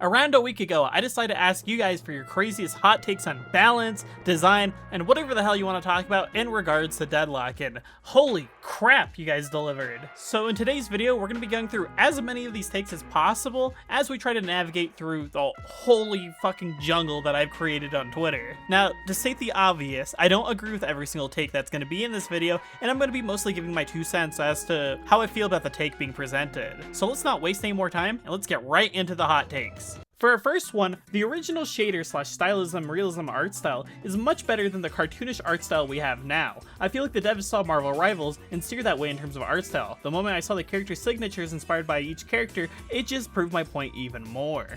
Around a week ago, I decided to ask you guys for your craziest hot takes on balance, design, and whatever the hell you want to talk about in regards to Deadlock, and holy crap, you guys delivered. So in today's video, we're going to be going through as many of these takes as possible as we try to navigate through the holy fucking jungle that I've created on Twitter. Now, to state the obvious, I don't agree with every single take that's going to be in this video, and I'm going to be mostly giving my 2 cents as to how I feel about the take being presented. So let's not waste any more time, and let's get right into the hot takes. For our first one, the original shader slash stylism realism art style is much better than the cartoonish art style we have now. I feel like the devs saw Marvel Rivals and steered that way in terms of art style. The moment I saw the character signatures inspired by each character, it just proved my point even more.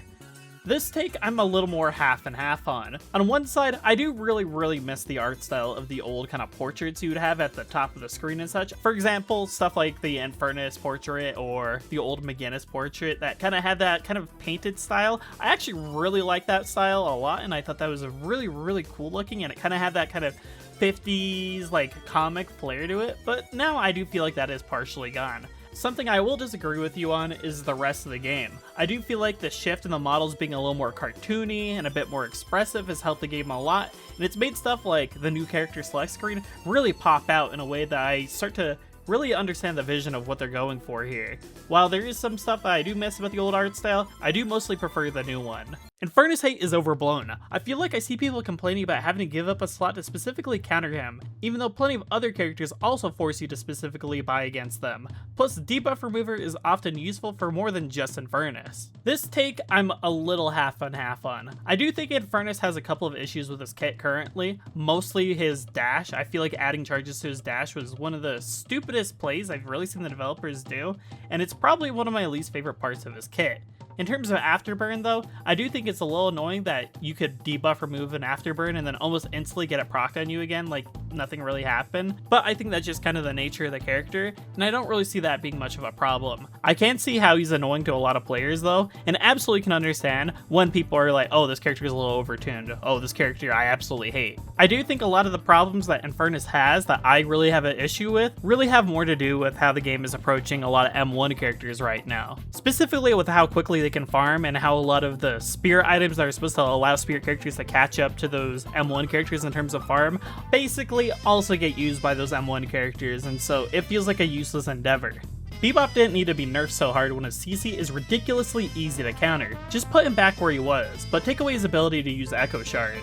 This take, I'm a little more half and half on. On one side, I do really miss the art style of the old kind of portraits you would have at the top of the screen and such. For example, stuff like the Infernus portrait or the old McGinnis portrait that kind of had that kind of painted style. I actually really like that style a lot, and I thought that was a really cool looking, and it kind of had that kind of 50s like comic flair to it, but now I do feel like that is partially gone. Something I will disagree with you on is the rest of the game. I do feel like the shift in the models being a little more cartoony and a bit more expressive has helped the game a lot, and it's made stuff like the new character select screen really pop out in a way that I start to really understand the vision of what they're going for here. While there is some stuff that I do miss about the old art style, I do mostly prefer the new one. Infernus hate is overblown. I feel like I see people complaining about having to give up a slot to specifically counter him, even though plenty of other characters also force you to specifically buy against them. Plus, debuff remover is often useful for more than just Infernus. This take, I'm a little half and half on. I do think Infernus has a couple of issues with his kit currently, mostly his dash. I feel like adding charges to his dash was one of the stupidest plays I've really seen the developers do, and it's probably one of my least favorite parts of his kit. In terms of afterburn though, I do think it's a little annoying that you could debuff remove an afterburn and then almost instantly get it proc on you again like nothing really happened, but I think that's just kind of the nature of the character, and I don't really see that being much of a problem. I can see how he's annoying to a lot of players though, and absolutely can understand when people are like, oh, this character is a little overtuned, oh, this character I absolutely hate. I do think a lot of the problems that Infernus has that I really have an issue with really have more to do with how the game is approaching a lot of M1 characters right now. Specifically with how quickly they can farm and how a lot of the spear items that are supposed to allow spear characters to catch up to those M1 characters in terms of farm basically also get used by those M1 characters, and so it feels like a useless endeavor. Bebop didn't need to be nerfed so hard when his CC is ridiculously easy to counter. Just put him back where he was, but take away his ability to use Echo Shard.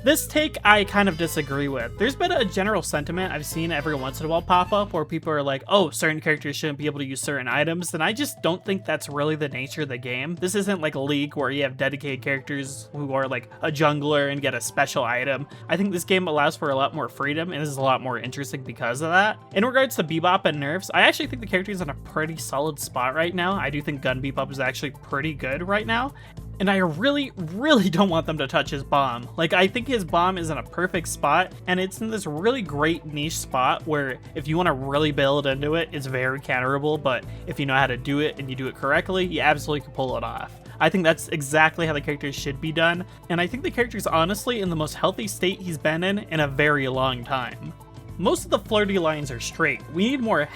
This take I kind of disagree with. There's been a general sentiment I've seen every once in a while pop up where people are like, oh, certain characters shouldn't be able to use certain items, and I just don't think that's really the nature of the game. This isn't like a League where you have dedicated characters who are like a jungler and get a special item. I think this game allows for a lot more freedom and is a lot more interesting because of that. In regards to Bebop and nerfs, I actually think the character is in a pretty solid spot right now. I do think Gun Bebop is actually pretty good right now. And I really don't want them to touch his bomb. Like, I think his bomb is in a perfect spot, and it's in this really great niche spot where if you want to really build into it, it's very counterable, but if you know how to do it and you do it correctly, you absolutely can pull it off. I think that's exactly how the character should be done, and I think the character is honestly in the most healthy state he's been in a very long time. Most of the flirty lines are straight. We need more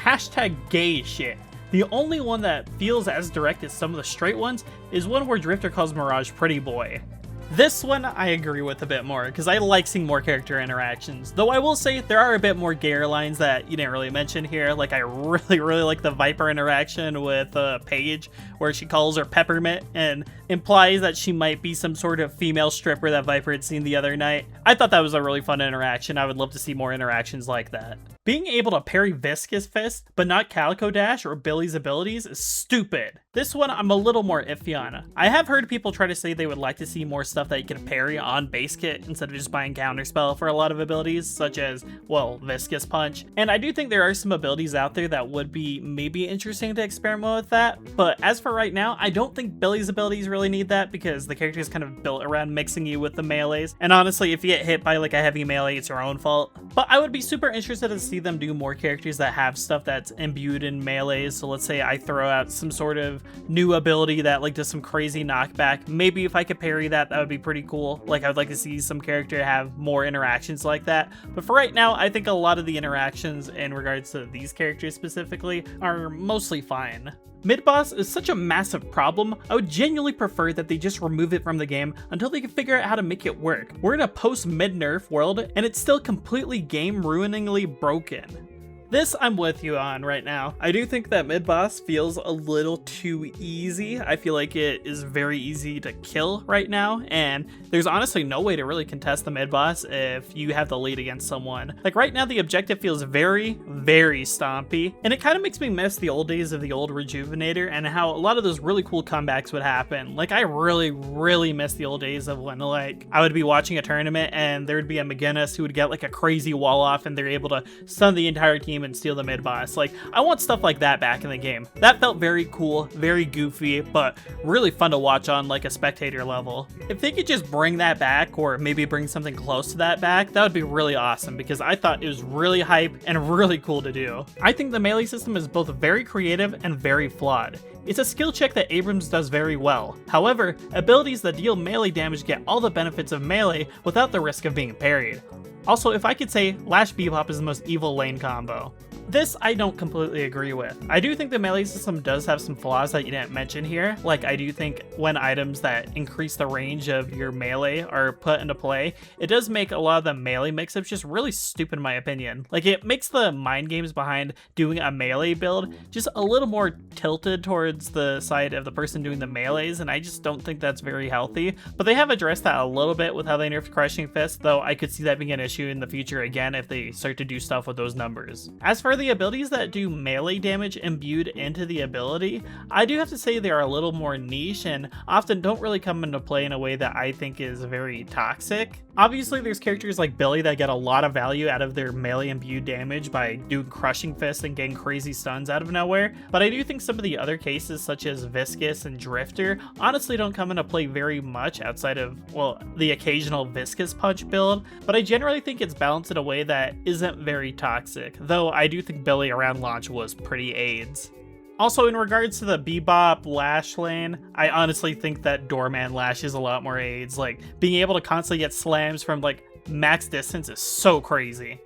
#gay shit. The only one that feels as direct as some of the straight ones is one where Drifter calls Mirage pretty boy. This one I agree with a bit more, because I like seeing more character interactions, though I will say there are a bit more gayer lines that you didn't really mention here. Like, I really like the Viper interaction with Paige, where she calls her Peppermint and implies that she might be some sort of female stripper that Viper had seen the other night. I thought that was a really fun interaction. I would love to see more interactions like that. Being able to parry Viscous Fist, but not Calico Dash or Billy's abilities is stupid. This one I'm a little more iffy on. I have heard people try to say they would like to see more stuff that you can parry on base kit instead of just buying counterspell for a lot of abilities, such as, well, Viscous Punch. And I do think there are some abilities out there that would be maybe interesting to experiment with that, but as for right now, I don't think Billy's abilities really need that because the character is kind of built around mixing you with the melees, and honestly, if you get hit by like a heavy melee, it's your own fault. But I would be super interested to see them do more characters that have stuff that's imbued in melees. So let's say I throw out some sort of new ability that like does some crazy knockback. Maybe if I could parry that, that would be pretty cool. Like I would like to see some character have more interactions like that. But for right now, I think a lot of the interactions in regards to these characters specifically are mostly fine. Mid-boss is such a massive problem, I would genuinely prefer that they just remove it from the game until they can figure out how to make it work. We're in a post-mid-nerf world, and it's still completely game-ruiningly broken. This I'm with you on right now. I do think that mid-boss feels a little too easy. I feel like it is very easy to kill right now, and there's honestly no way to really contest the mid-boss if you have the lead against someone. Like right now the objective feels very, very stompy, and it kind of makes me miss the old days of the old Rejuvenator and how a lot of those really cool comebacks would happen. Like I really miss the old days of when like I would be watching a tournament and there would be a McGinnis who would get like a crazy wall off and they're able to stun the entire team and steal the mid-boss. Like, I want stuff like that back in the game. That felt very cool, very goofy, but really fun to watch on like a spectator level. If they could just bring that back, or maybe bring something close to that back, that would be really awesome because I thought it was really hype and really cool to do. I think the melee system is both very creative and very flawed. It's a skill check that Abrams does very well. However, abilities that deal melee damage get all the benefits of melee without the risk of being parried. Also, if I could say, Lash Bebop is the most evil lane combo. This I don't completely agree with. I do think the melee system does have some flaws that you didn't mention here. Like I do think when items that increase the range of your melee are put into play, it does make a lot of the melee mix-ups just really stupid in my opinion. Like it makes the mind games behind doing a melee build just a little more tilted towards the side of the person doing the melees, and I just don't think that's very healthy. But they have addressed that a little bit with how they nerfed Crushing Fist, though I could see that being an issue in the future again if they start to do stuff with those numbers. As for the abilities that do melee damage imbued into the ability, I do have to say they are a little more niche and often don't really come into play in a way that I think is very toxic. Obviously there's characters like Billy that get a lot of value out of their melee imbued damage by doing Crushing Fist and getting crazy stuns out of nowhere, but I do think some of the other cases such as Viscous and Drifter honestly don't come into play very much outside of, well, the occasional Viscous Punch build, but I generally think it's balanced in a way that isn't very toxic, though I do think Billy around launch was pretty AIDS. Also, in regards to the Bebop Lash lane, I honestly think that Doorman Lash is a lot more AIDS. Like, being able to constantly get slams from, like, max distance is so crazy.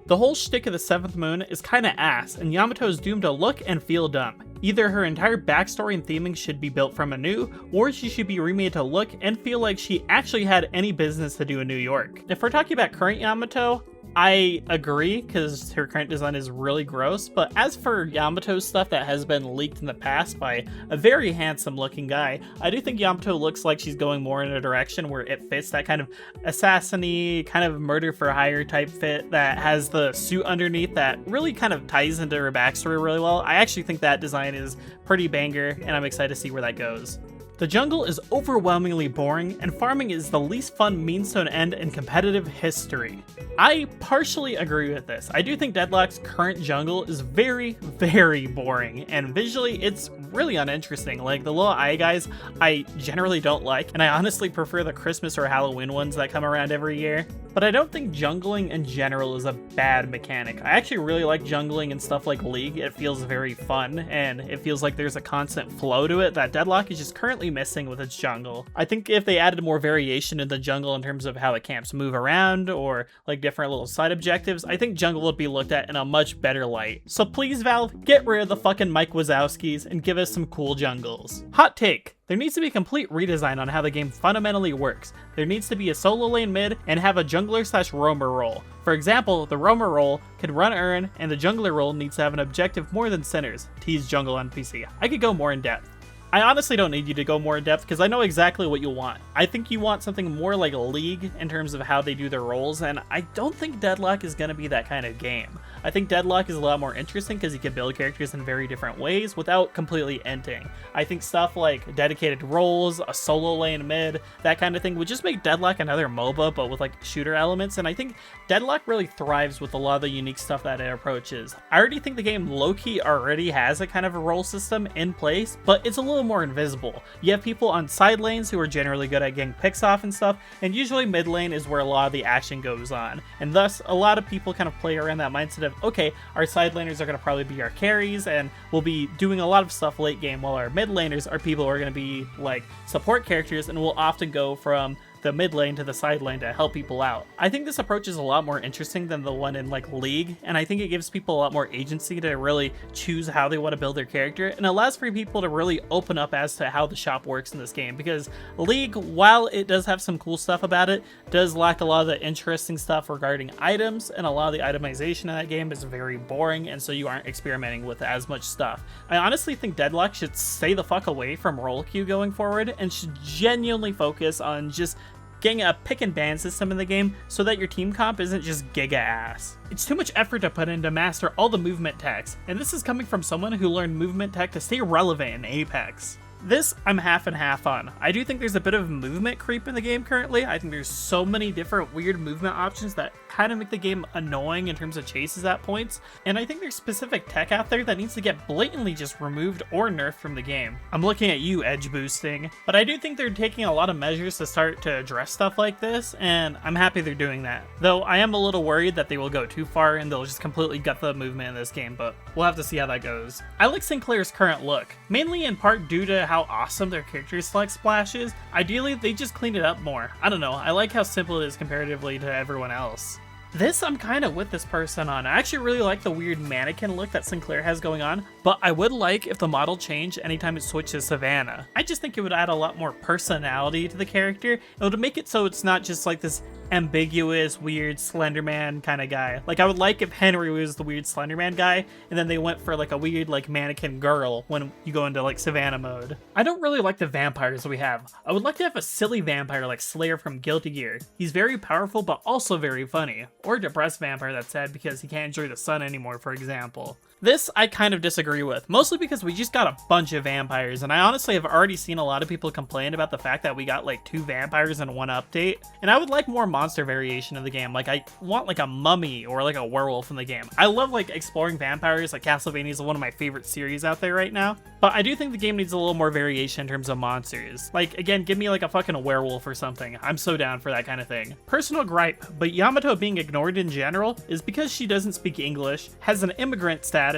The whole shtick of the 7th Moon is kinda ass, and Yamato is doomed to look and feel dumb. Either her entire backstory and theming should be built from anew, or she should be remade to look and feel like she actually had any business to do in New York. If we're talking about current Yamato, I agree, because her current design is really gross, but as for Yamato's stuff that has been leaked in the past by a very handsome looking guy, I do think Yamato looks like she's going more in a direction where it fits that kind of assassin-y, kind of murder for hire type fit that has the suit underneath that really kind of ties into her backstory really well. I actually think that design is pretty banger, and I'm excited to see where that goes. The jungle is overwhelmingly boring, and farming is the least fun means to an end in competitive history. I partially agree with this. I do think Deadlock's current jungle is very, very boring, and visually it's really uninteresting. Like the little eye guys, I generally don't like, and I honestly prefer the Christmas or Halloween ones that come around every year. But I don't think jungling in general is a bad mechanic. I actually really like jungling and stuff like League. It feels very fun, and it feels like there's a constant flow to it that Deadlock is just currently missing with its jungle. I think if they added more variation in the jungle in terms of how the camps move around or like different little side objectives, I think jungle would be looked at in a much better light. So please Valve, get rid of the fucking Mike Wazowskis and give us some cool jungles. Hot take. There needs to be a complete redesign on how the game fundamentally works. There needs to be a solo lane mid and have a jungler/roamer role. For example, the roamer role could run Urn, and the jungler role needs to have an objective more than Sinners. Tease jungle NPC. I could go more in depth. I honestly don't need you to go more in depth because I know exactly what you want. I think you want something more like a League in terms of how they do their roles, and I don't think Deadlock is going to be that kind of game. I think Deadlock is a lot more interesting because you can build characters in very different ways without completely ending. I think stuff like dedicated roles, a solo lane mid, that kind of thing would just make Deadlock another MOBA but with like shooter elements, and I think Deadlock really thrives with a lot of the unique stuff that it approaches. I already think the game low-key already has a kind of a role system in place, but it's a little more invisible. You have people on side lanes who are generally good at getting picks off and stuff, and usually mid lane is where a lot of the action goes on, and thus a lot of people kind of play around that mindset of, okay, our side laners are going to probably be our carries, and we'll be doing a lot of stuff late game, while our mid laners are people who are going to be like support characters, and will often go from the mid lane to the side lane to help people out. I think this approach is a lot more interesting than the one in like League, and I think it gives people a lot more agency to really choose how they want to build their character, and allows for people to really open up as to how the shop works in this game, because League, while it does have some cool stuff about it, does lack a lot of the interesting stuff regarding items, and a lot of the itemization in that game is very boring, and so you aren't experimenting with as much stuff. I honestly think Deadlock should stay the fuck away from role queue going forward, and should genuinely focus on just getting a pick and ban system in the game so that your team comp isn't just giga ass. It's too much effort to put in to master all the movement techs, and this is coming from someone who learned movement tech to stay relevant in Apex. This, I'm half and half on. I do think there's a bit of movement creep in the game currently. I think there's so many different weird movement options that kind of make the game annoying in terms of chases at points, and I think there's specific tech out there that needs to get blatantly just removed or nerfed from the game. I'm looking at you, edge boosting, but I do think they're taking a lot of measures to start to address stuff like this, and I'm happy they're doing that. Though I am a little worried that they will go too far and they'll just completely gut the movement in this game, but we'll have to see how that goes. I like Sinclair's current look, mainly in part due to how awesome their character select splash is. Ideally, they just cleaned it up more. I don't know, I like how simple it is comparatively to everyone else. This, I'm kind of with this person on. I actually really like the weird mannequin look that Sinclair has going on, but I would like if the model changed anytime it switched to Savannah. I just think it would add a lot more personality to the character. It would make it so it's not just like this ambiguous, weird Slenderman kind of guy. Like, I would like if Henry was the weird Slenderman guy, and then they went for like a weird like mannequin girl when you go into like Savannah mode. I don't really like the vampires we have. I would like to have a silly vampire like Slayer from Guilty Gear. He's very powerful, but also very funny. Or a depressed vampire that's sad because he can't enjoy the sun anymore, for example. This I kind of disagree with, mostly because we just got a bunch of vampires, and I honestly have already seen a lot of people complain about the fact that we got like 2 vampires in one update, and I would like more monster variation in the game. Like, I want like a mummy or like a werewolf in the game. I love like exploring vampires. Like, Castlevania is one of my favorite series out there right now, but I do think the game needs a little more variation in terms of monsters. Like, again, give me like a fucking werewolf or something. I'm so down for that kind of thing. Personal gripe, but Yamato being ignored in general is because she doesn't speak English, has an immigrant status,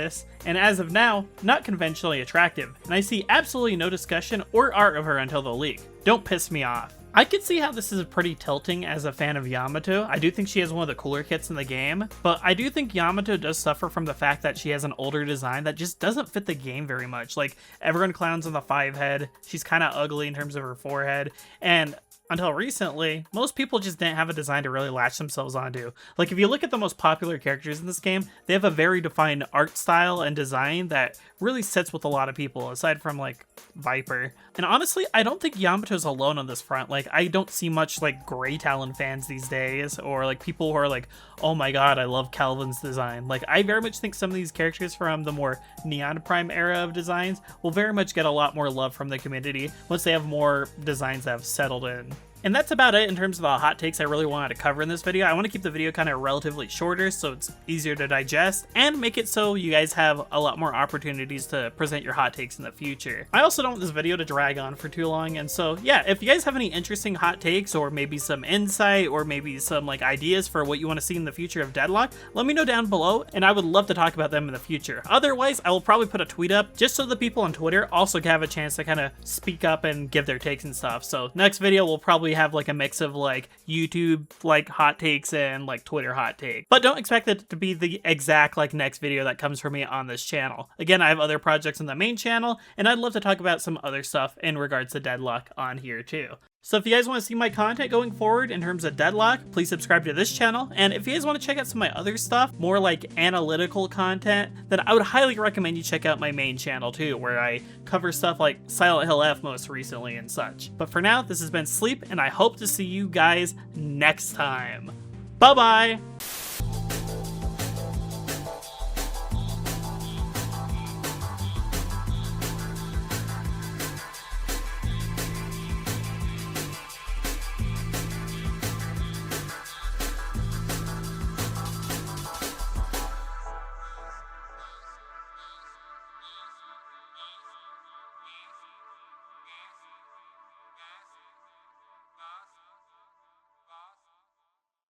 and as of now, not conventionally attractive, and I see absolutely no discussion or art of her until the leak. Don't piss me off. I could see how this is pretty tilting as a fan of Yamato. I do think she has one of the cooler kits in the game, but I do think Yamato does suffer from the fact that she has an older design that just doesn't fit the game very much. Like, everyone clowns on the 5 head, she's kind of ugly in terms of her forehead, and until recently, most people just didn't have a design to really latch themselves onto. Like, if you look at the most popular characters in this game, they have a very defined art style and design that really sits with a lot of people, aside from, like, Viper. And honestly, I don't think Yamato's alone on this front. Like, I don't see much, like, Grey Talon fans these days, or, like, people who are like, oh my god, I love Calvin's design. Like, I very much think some of these characters from the more Neon Prime era of designs will very much get a lot more love from the community once they have more designs that have settled in. And that's about it in terms of the hot takes I really wanted to cover in this video. I want to keep the video kind of relatively shorter so it's easier to digest, and make it so you guys have a lot more opportunities to present your hot takes in the future. I also don't want this video to drag on for too long, and so yeah, if you guys have any interesting hot takes, or maybe some insight, or maybe some like ideas for what you want to see in the future of Deadlock, let me know down below, and I would love to talk about them in the future. Otherwise, I will probably put a tweet up just so the people on Twitter also can have a chance to kind of speak up and give their takes and stuff. So next video will probably have like a mix of like YouTube like hot takes and like Twitter hot take, but don't expect it to be the exact like next video that comes from me on this channel. Again, I have other projects on the main channel, and I'd love to talk about some other stuff in regards to Deadlock on here too. So if you guys want to see my content going forward in terms of Deadlock, please subscribe to this channel. And if you guys want to check out some of my other stuff, more like analytical content, then I would highly recommend you check out my main channel too, where I cover stuff like Silent Hill F most recently and such. But for now, this has been Sleep, and I hope to see you guys next time. Bye-bye!